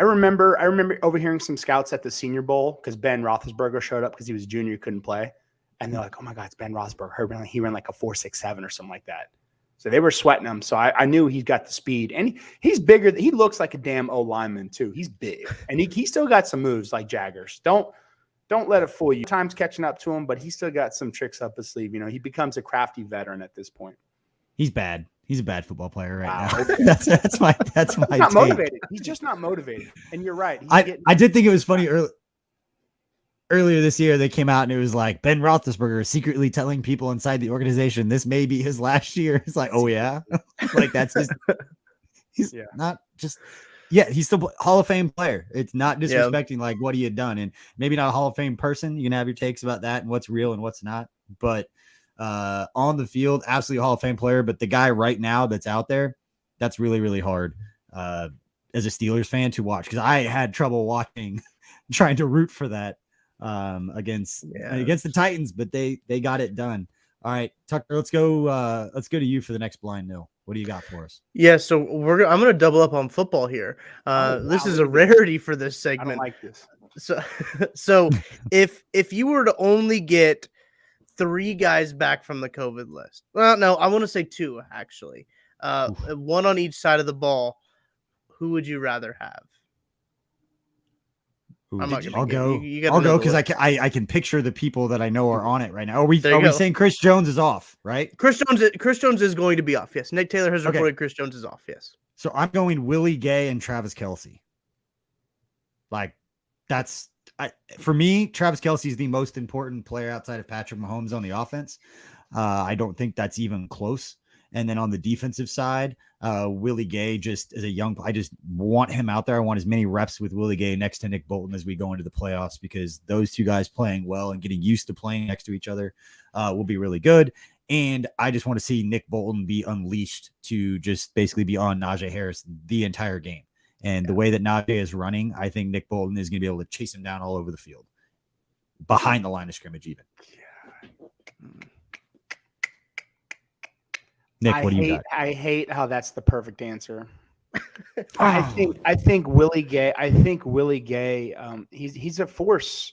remember overhearing some scouts at the Senior Bowl because Ben Roethlisberger showed up because he was a junior, couldn't play. And they're like, oh my God, it's Ben Roethlisberger. He ran like a 4.67 or something like that. So they were sweating him. So I knew he's got the speed. And he's bigger. He looks like a damn O lineman too. He's big. And he still got some moves like Jaggers. Don't let it fool you. Time's catching up to him, but he's still got some tricks up his sleeve. He becomes a crafty veteran at this point. He's bad. He's a bad football player right now. That's my not motivated. He's just not motivated. And you're right. I did think it was funny earlier this year. They came out and it was like Ben Roethlisberger is secretly telling people inside the organization this may be his last year. It's like, oh yeah, that's his. He's not just. Yeah, he's still Hall of Fame player. It's not disrespecting like what he had done, and maybe not a Hall of Fame person. You can have your takes about that and what's real and what's not. But On the field, absolutely Hall of Fame player, but the guy right now that's out there, that's really, really hard as a Steelers fan to watch, because I had trouble watching, trying to root for that against the Titans, but they got it done. All right, Tucker, let's go to you for the next blind nil. What do you got for us? Yeah, so I'm going to double up on football here. This is a rarity for this segment. I don't like this. So if you were to only get 3 guys back from the COVID list, well, no, I want to say 2 actually, one on each side of the ball, who would you rather have? I'll go because I can picture the people that I know are on it right now. Are we saying Chris Jones is off, right? Chris Jones is going to be off. Yes, Nick Taylor has reported Chris Jones is off. Yes. So I'm going Willie Gay and Travis Kelce. Like for me, Travis Kelce is the most important player outside of Patrick Mahomes on the offense. I don't think that's even close. And then on the defensive side, Willie Gay, just as a I just want him out there. I want as many reps with Willie Gay next to Nick Bolton as we go into the playoffs, because those 2 guys playing well and getting used to playing next to each other will be really good. And I just want to see Nick Bolton be unleashed to just basically be on Najee Harris the entire game. And the way that Najee is running, I think Nick Bolton is going to be able to chase him down all over the field, behind the line of scrimmage even. Nick, what do you got? I hate how that's the perfect answer. I think Willie Gay. He's a force.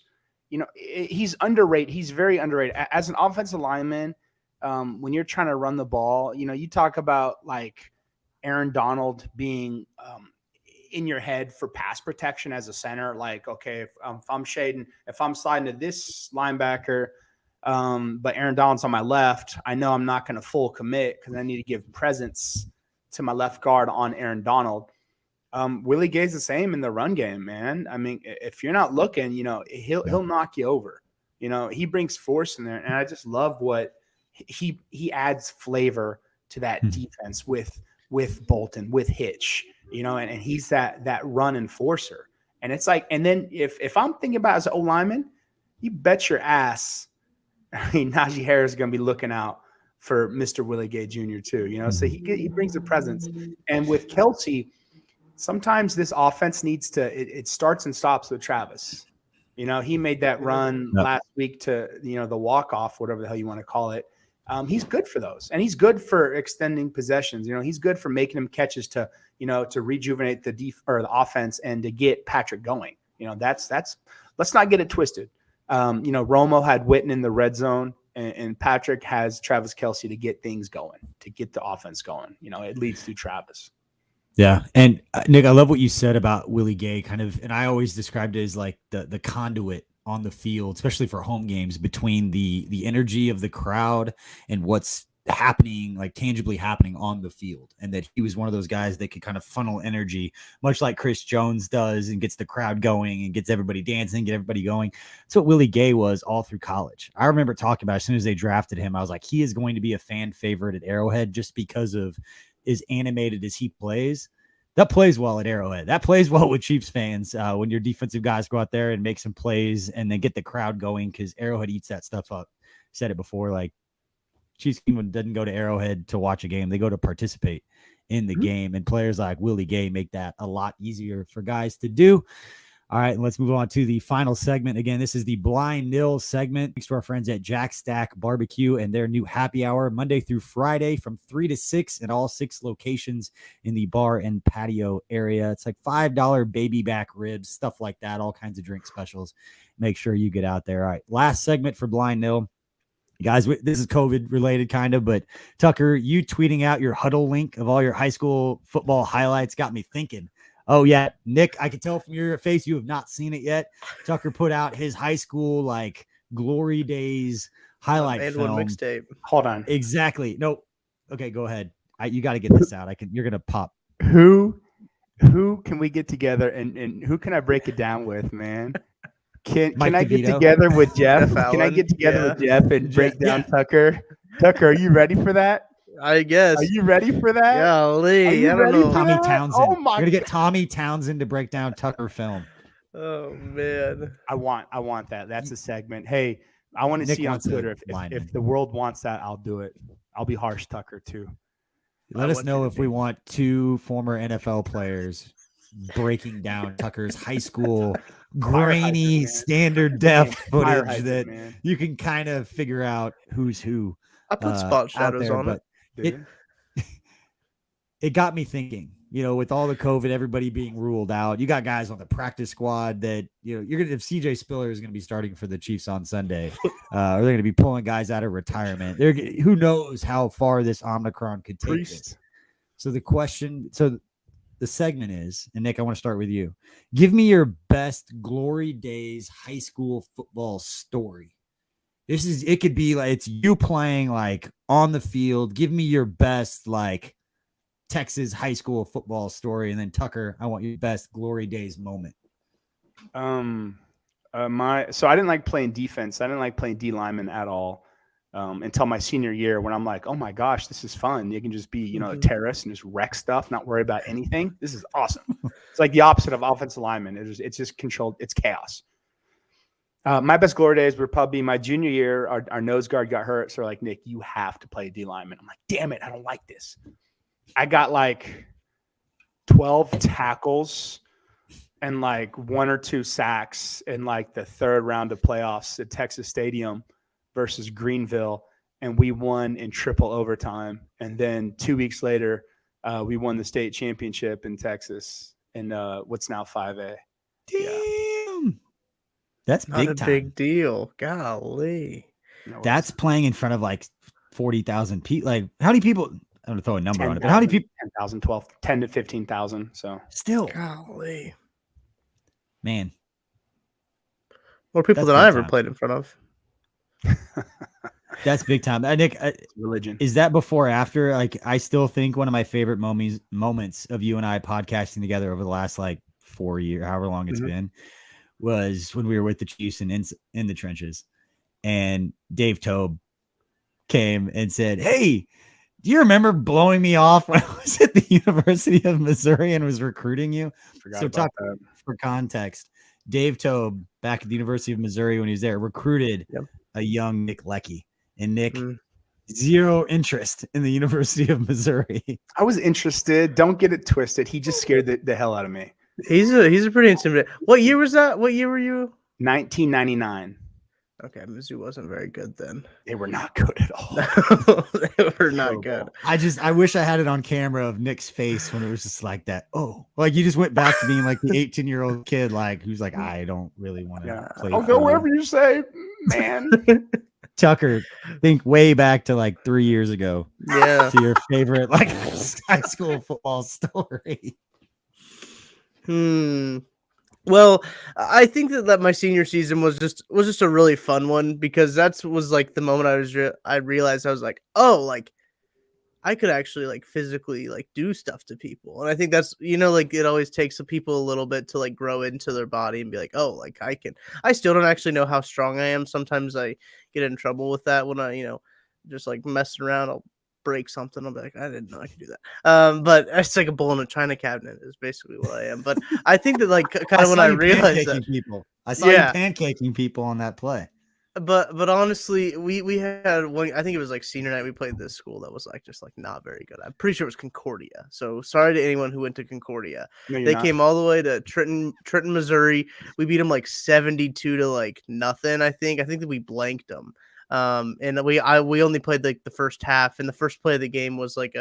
You know, he's underrated. He's very underrated as an offensive lineman. When you're trying to run the ball, you know, you talk about like Aaron Donald being in your head for pass protection as a center. Like, okay, if I'm sliding to this linebacker, but Aaron Donald's on my left, I know I'm not going to full commit because I need to give presence to my left guard on Aaron Donald. Willie Gay's the same in the run game, man. I mean, if you're not looking, you know, he'll knock you over. You know, he brings force in there, and I just love what he adds flavor to that defense with Bolton, with Hitch, you know, and he's that run enforcer. And it's like, and then if I'm thinking about as an O-lineman, you bet your ass, I mean, Najee Harris is going to be looking out for Mr. Willie Gay Jr. too, you know, so he brings the presence. And with Kelce, sometimes this offense needs to, it starts and stops with Travis. You know, he made that run last week to, you know, the walk-off, whatever the hell you want to call it. He's good for those, and he's good for extending possessions. You know, he's good for making them catches to, you know, to rejuvenate the offense and to get Patrick going. You know, that's let's not get it twisted. You know, Romo had Witten in the red zone, and Patrick has Travis Kelce to get things going, to get the offense going. You know, it leads through Travis. Yeah. And Nick, I love what you said about Willie Gay kind of, and I always described it as like the conduit on the field, especially for home games, between the energy of the crowd and what's happening, like tangibly happening on the field. And that he was one of those guys that could kind of funnel energy, much like Chris Jones does, and gets the crowd going and gets everybody dancing, get everybody going. That's what Willie Gay was all through college. I remember talking about, as soon as they drafted him, I was like, he is going to be a fan favorite at Arrowhead just because of as animated as he plays. That plays well at Arrowhead. That plays well with Chiefs fans when your defensive guys go out there and make some plays and then get the crowd going, because Arrowhead eats that stuff up. Said it before, like Chiefs team doesn't go to Arrowhead to watch a game. They go to participate in the game, and players like Willie Gay make that a lot easier for guys to do. All right, and let's move on to the final segment. Again, this is the Blind Nil segment. Thanks to our friends at Jack Stack Barbecue and their new happy hour, Monday through Friday from 3 to 6 at all 6 locations in the bar and patio area. It's like $5 baby back ribs, stuff like that, all kinds of drink specials. Make sure you get out there. All right, last segment for Blind Nil. Guys, this is COVID related kind of, but Tucker, you tweeting out your huddle link of all your high school football highlights got me thinking. Oh, yeah, Nick, I can tell from your face you have not seen it yet. Tucker put out his high school, like, glory days highlight film. One mixtape. Hold on. Exactly. No. Okay, go ahead. You got to get this out. You're going to pop. Who can we get together and who can I break it down with, man? Can I get together with Jeff? Can I get together with Jeff and break down Tucker? Tucker, are you ready for that? I guess. Are you ready for that? Yeah, Lee. I don't know. Tommy Townsend. Oh my! We're gonna get Tommy Townsend to break down Tucker film. Oh man, I want that. That's a segment. Hey, I want to Nick see on wants a Twitter lineman. if the world wants that, I'll do it. I'll be harsh, Tucker, too. Let us know if we want 2 former NFL players breaking down Tucker's high school grainy standard depth footage that you can kind of figure out who's who. I put spot shadows on but it got me thinking, with all the COVID, everybody being ruled out, you got guys on the practice squad that, you're going to, if CJ Spiller is going to be starting for the Chiefs on Sunday, or they're going to be pulling guys out of retirement. Who knows how far this Omicron could take this. So the segment is, and Nick, I want to start with you. Give me your best glory days high school football story. It could be like it's you playing like on the field. Give me your best like Texas high school football story, and then Tucker, I want your best glory days moment. So I didn't like playing defense. I didn't like playing D lineman at all. Until my senior year when I'm like, oh my gosh, this is fun. You can just be, a terrorist and just wreck stuff, not worry about anything. This is awesome. It's like the opposite of offensive lineman. It's just controlled. It's chaos. My best glory days were probably my junior year. Our nose guard got hurt. So like, Nick, you have to play D lineman. I'm like, damn it. I don't like this. I got like 12 tackles and like 1 or 2 sacks in like the third round of playoffs at Texas Stadium versus Greenville, and we won in triple overtime. And then 2 weeks later, we won the state championship in Texas in what's now 5A. Damn, yeah. That's not a big deal. Golly, that's playing in front of like 40,000 people. Like, how many people? I'm gonna throw a number 10, on it, but how many people? 10,000, 12, 10 to 15,000. So still, golly, man, more people than I ever played in front of. That's big time. Nick, religion. Is that before or after? Like, I still think one of my favorite moments of you and I podcasting together over the last like 4 years, however long it's been, was when we were with the Chiefs and in the trenches, and Dave Tobe came and said, "Hey, do you remember blowing me off when I was at the University of Missouri and was recruiting you?" So talk for context. Dave Tobe, back at the University of Missouri when he was there, recruited a young Nick Leckey, and Nick zero interest in the University of Missouri. I was interested. Don't get it twisted. He just scared the hell out of me. He's a pretty intimidating. What year was that? What year were you? 1999. Okay, Mizzou wasn't very good then. They were not good at all. They were not good. I wish I had it on camera of Nick's face when it was just like that. Oh, like you just went back to being like the 18-year-old kid, like who's like, I don't really want to play. I'll go wherever you say, man. Tucker, think way back to like 3 years ago. Yeah. To your favorite like high school football story. Well, I think that my senior season was just a really fun one, because was like the moment I realized I was like, oh, like I could actually like physically like do stuff to people. And I think that's, like it always takes the people a little bit to like grow into their body and be like, oh, like I still don't actually know how strong I am. Sometimes I get in trouble with that when I, just like messing around. I'll break something. I'll be like, I didn't know I could do that. But it's like a bull in a china cabinet is basically what I am. But I think that like kind of when I realized that I saw you pancaking people on that play. But honestly, we had one. I think it was like senior night. We played this school that was like just like not very good. I'm pretty sure it was Concordia. So sorry to anyone who went to Concordia. No, they came all the way to Trenton, Missouri. We beat them like 72 to like nothing. I think that we blanked them. And we only played like the first half, and the first play of the game was like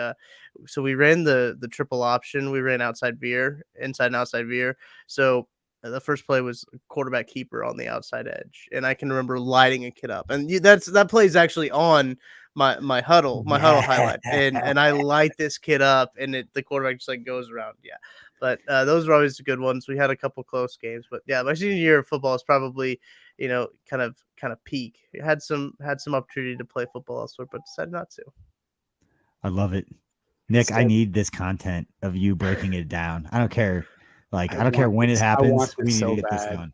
so we ran the triple option. We ran inside and outside veer. So the first play was quarterback keeper on the outside edge, and I can remember lighting a kid up. And that play is actually on my huddle highlight, and I light this kid up, and the quarterback just like goes around. Yeah, but those were always the good ones. We had a couple close games, but yeah, my senior year of football is probably kind of peak. It had some opportunity to play football elsewhere, but decided not to. I love it, Nick. I need this content of you breaking it down. I don't care. Like, I don't care when it happens. We need to get this done.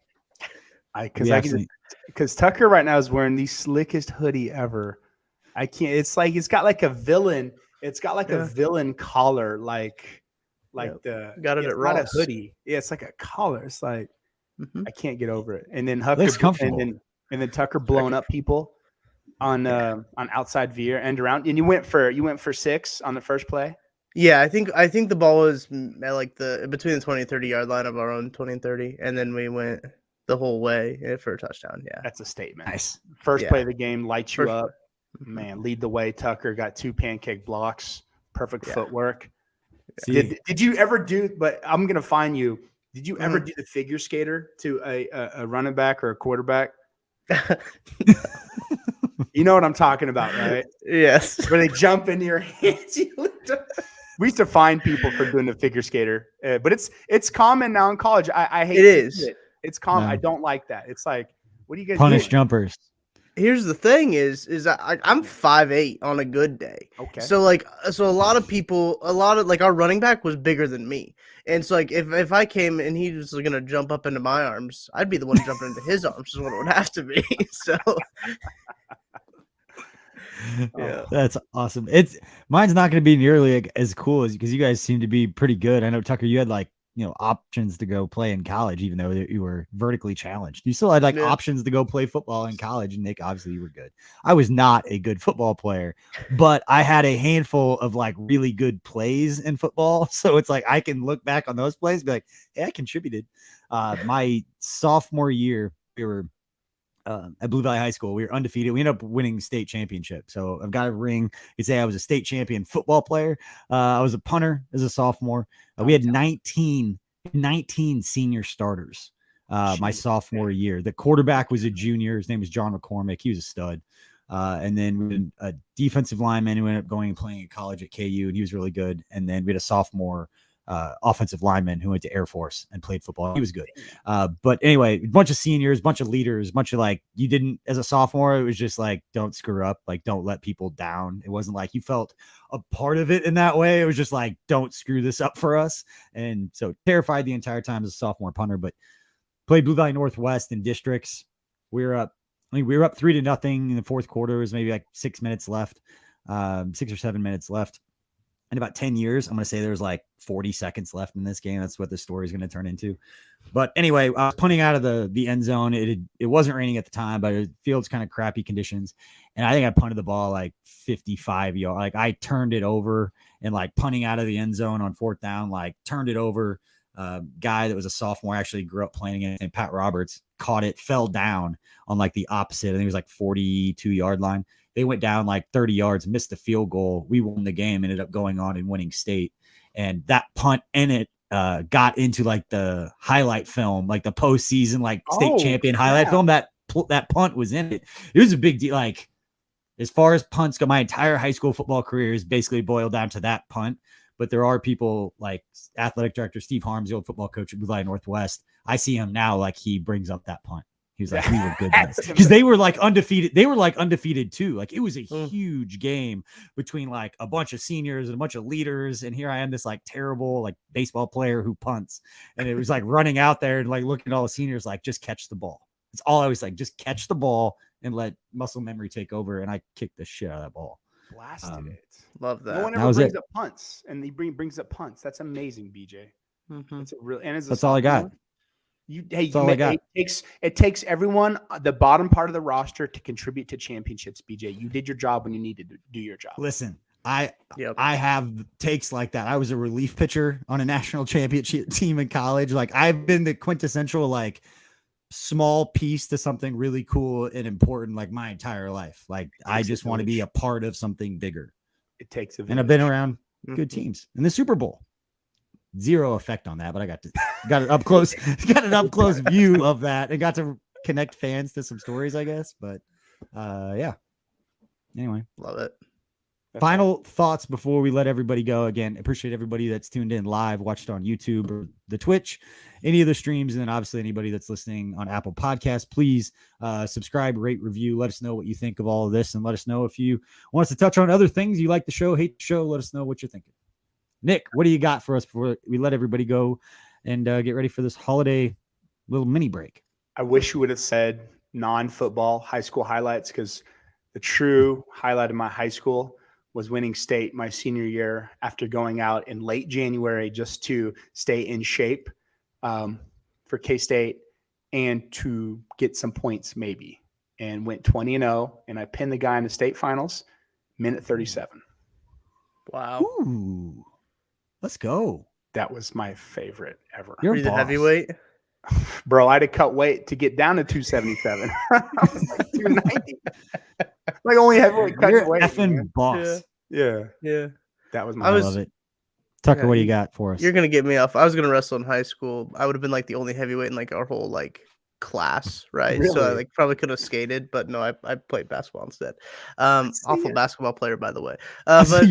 Because Tucker right now is wearing the slickest hoodie ever. I can't. It's like it's got like a villain. It's got like a villain collar, like got it at Ross. Not a hoodie. Yeah, it's like a collar. It's like I can't get over it. And then Hucker, and then Tucker blowing up people on outside veer end around, and you went for 6 on the first play. Yeah, I think the ball was at like between the 20 and 30 yard line of our own 20 and 30, and then we went the whole way for a touchdown. Yeah, That's a statement. Nice. First play of the game, lights you up. play. Man, lead the way. Tucker got 2 pancake blocks, perfect footwork. See, Did you ever do? But I'm gonna find you. Did you ever do the figure skater to a running back or a quarterback? You know what I'm talking about, right? Yes. Where they jump into your hands. We used to find people for doing the figure skater, but it's common now in college. I hate it. It's common. No. I don't like that. It's like, what do you guys punish doing? jumpers? Here's the thing is I'm 5'8" on a good day. Okay. So a lot of like our running back was bigger than me. And so like if I came and he was gonna jump up into my arms, I'd be the one jumping into his arms is what it would have to be. So yeah, that's awesome. Mine's not going to be nearly as cool as because you guys seem to be pretty good. I know Tucker, you had like options to go play in college, even though you were vertically challenged. You still had like options to go play football in college. And Nick, obviously, you were good. I was not a good football player, but I had a handful of like really good plays in football. So it's like I can look back on those plays and be like, hey, I contributed. My sophomore year, we were at Blue Valley High School. We were undefeated. We ended up winning state championship. So I've got a ring. You'd say I was a state champion football player. I was a punter as a sophomore. We had 19 senior starters my sophomore year. The quarterback was a junior. His name was John McCormick. He was a stud. And then we had a defensive lineman who ended up going and playing in college at KU, and he was really good. And then we had a sophomore offensive lineman who went to Air Force and played football. He was good. But anyway, a bunch of seniors, a bunch of leaders, a bunch of like, you didn't, as a sophomore, it was just like, don't screw up. Like, don't let people down. It wasn't like you felt a part of it in that way. It was just like, don't screw this up for us. And so terrified the entire time as a sophomore punter, but played Blue Valley Northwest in districts. We were up 3-0 in the fourth quarter. It was maybe like 6 minutes left, 6 or 7 minutes left. In about 10 years, I'm going to say there's like 40 seconds left in this game. That's what the story is going to turn into. But anyway, I was punting out of the end zone. It wasn't raining at the time, but it field's kind of crappy conditions. And I think I punted the ball like 55 yards. Like I turned it over and like punting out of the end zone on 4th down, like turned it over. Guy that was a sophomore actually grew up playing it, and Pat Roberts caught it, fell down on like the opposite. I think it was like 42-yard line. They went down like 30 yards, missed the field goal. We won the game, ended up going on and winning state. And that punt in it got into like the highlight film, like the postseason, like state champion highlight film. That punt was in it. It was a big deal. Like as far as punts go, my entire high school football career is basically boiled down to that punt. But there are people like athletic director Steve Harms, the old football coach at Blue Valley Northwest. I see him now, like he brings up that punt. He was like, we were good because they were like undefeated. They were like undefeated too. Like it was a huge game between like a bunch of seniors and a bunch of leaders. And here I am, this like terrible like baseball player who punts. And it was like running out there and like looking at all the seniors, like just catch the ball. It's all I was like, just catch the ball and let muscle memory take over. And I kicked the shit out of that ball. Blasted it. Love that. No one ever brings up punts, and he brings up punts. That's amazing, BJ. It's a real and that's all I got. It takes everyone, the bottom part of the roster, to contribute to championships. BJ, you did your job when you needed to do your job. Listen, I have takes like that. I was a relief pitcher on a national championship team in college. Like I've been the quintessential like small piece to something really cool and important like my entire life. Like I just want to be a part of something bigger. It takes a village. And I've been around good teams in the Super Bowl. Zero effect on that, but I got an up close view of that and got to connect fans to some stories, I guess. But yeah. Anyway, love it. Final thoughts before we let everybody go. Again, appreciate everybody that's tuned in live, watched on YouTube or the Twitch, any of the streams, and then obviously anybody that's listening on Apple Podcasts. Please subscribe, rate, review. Let us know what you think of all of this, and let us know if you want us to touch on other things. You like the show, hate the show. Let us know what you're thinking. Nick, what do you got for us before we let everybody go and get ready for this holiday little mini break? I wish you would have said non-football high school highlights, because the true highlight of my high school was winning state my senior year after going out in late January just to stay in shape for K-State and to get some points maybe. and went 20-0, and I pinned the guy in the state finals, minute 37. Wow. Ooh, let's go. That was my favorite ever. You're Were you the boss. heavyweight? Bro, I had to cut weight to get down to 277. I was like 290. Like only heavyweight You're cutting weight. effing Man. boss. Yeah. Yeah. That was my I love it. Tucker, what do you got for us? You're gonna get me off. I was gonna wrestle in high school. I would have been like the only heavyweight in like our whole like class, right? So I Really? like probably could have skated, but no, I played basketball instead. Awful basketball player, by the way. But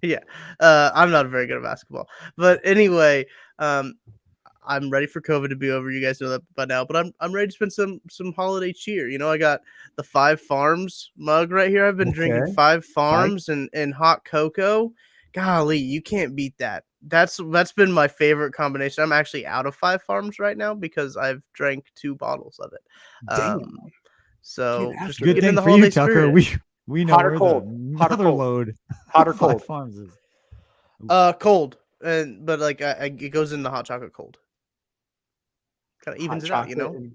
yeah, I'm not very good at basketball. But anyway, I'm ready for COVID to be over. You guys know that by now, but I'm ready to spend some holiday cheer. You know, I got the 5 Farms mug right here. I've been drinking 5 Farms and hot cocoa. Golly, you can't beat that. That's been my favorite combination. I'm actually out of 5 Farms right now because I've drank 2 bottles of it. Damn. So Dude, just Good get thing in the for you, holiday Tucker. spirit. We know Hot or where cold? the Hot or mother cold? load. Hot or 5 cold? Farms is. Cold, but like it goes in the hot chocolate cold. Kind of evens it out, you know.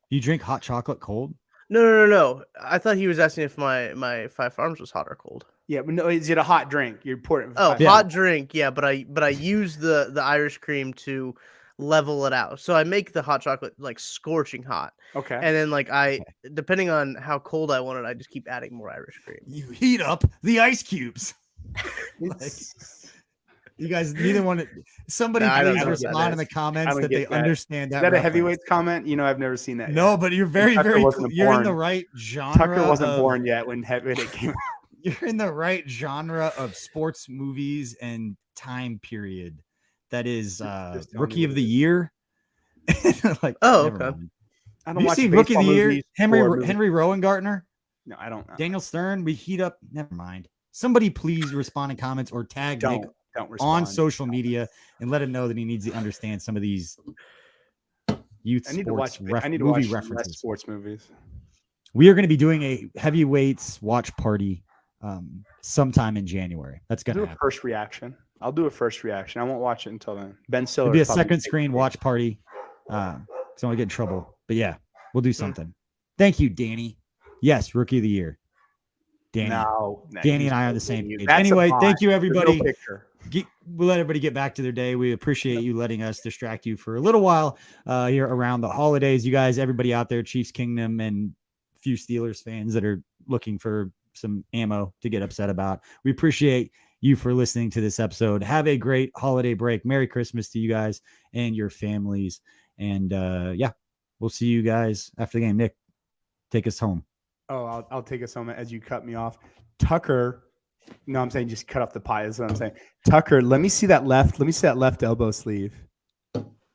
You drink hot chocolate cold? No. I thought he was asking if my 5 Farms was hot or cold. Yeah, but no, is it a hot drink? You pour it. Oh, hot drink, yeah. But I use the Irish cream to level it out. So I make the hot chocolate like scorching hot. Okay. And then like depending on how cold I want it, I just keep adding more Irish cream. You heat up the ice cubes. Like, you guys, neither one. Somebody please respond in the comments that they understand that. Is that a heavyweights comment? You know, I've never seen that. No, yet. but you're very, Tucker very. wasn't You're born. in the right genre. Tucker wasn't born yet when it came out. You're in the right genre of sports movies and time period. That is Rookie of the Year. Like, oh, never okay. mind. I don't Have you watch seen Rookie of the Year? movies Henry Rowengartner? No, I don't know. Daniel Stern? We heat up. Never mind. Somebody please respond in comments or tag Nick Don't respond on social media and let him know that he needs to understand some of these youth sports movie references. Sports movies. We are going to be doing a heavyweights watch party sometime in January. That's going to happen. First reaction. I'll do a first reaction. I won't watch it until then. Ben Stiller. It'll be a second screen watch party. So I don't get in trouble. But yeah, we'll do something. Thank you, Danny. Yes, Rookie of the Year. Danny. Danny and I are on the same page. Anyway, thank you, everybody. We'll let everybody get back to their day. We appreciate you letting us distract you for a little while here around the holidays. You guys, everybody out there, Chiefs Kingdom and a few Steelers fans that are looking for some ammo to get upset about. We appreciate you for listening to this episode. Have a great holiday break. Merry Christmas to you guys and your families. And yeah, we'll see you guys after the game. Nick, take us home. Oh, I'll take us home as you cut me off. Tucker, no, I'm saying just cut off the pie. Is what I'm saying. Tucker, let me see that left elbow sleeve.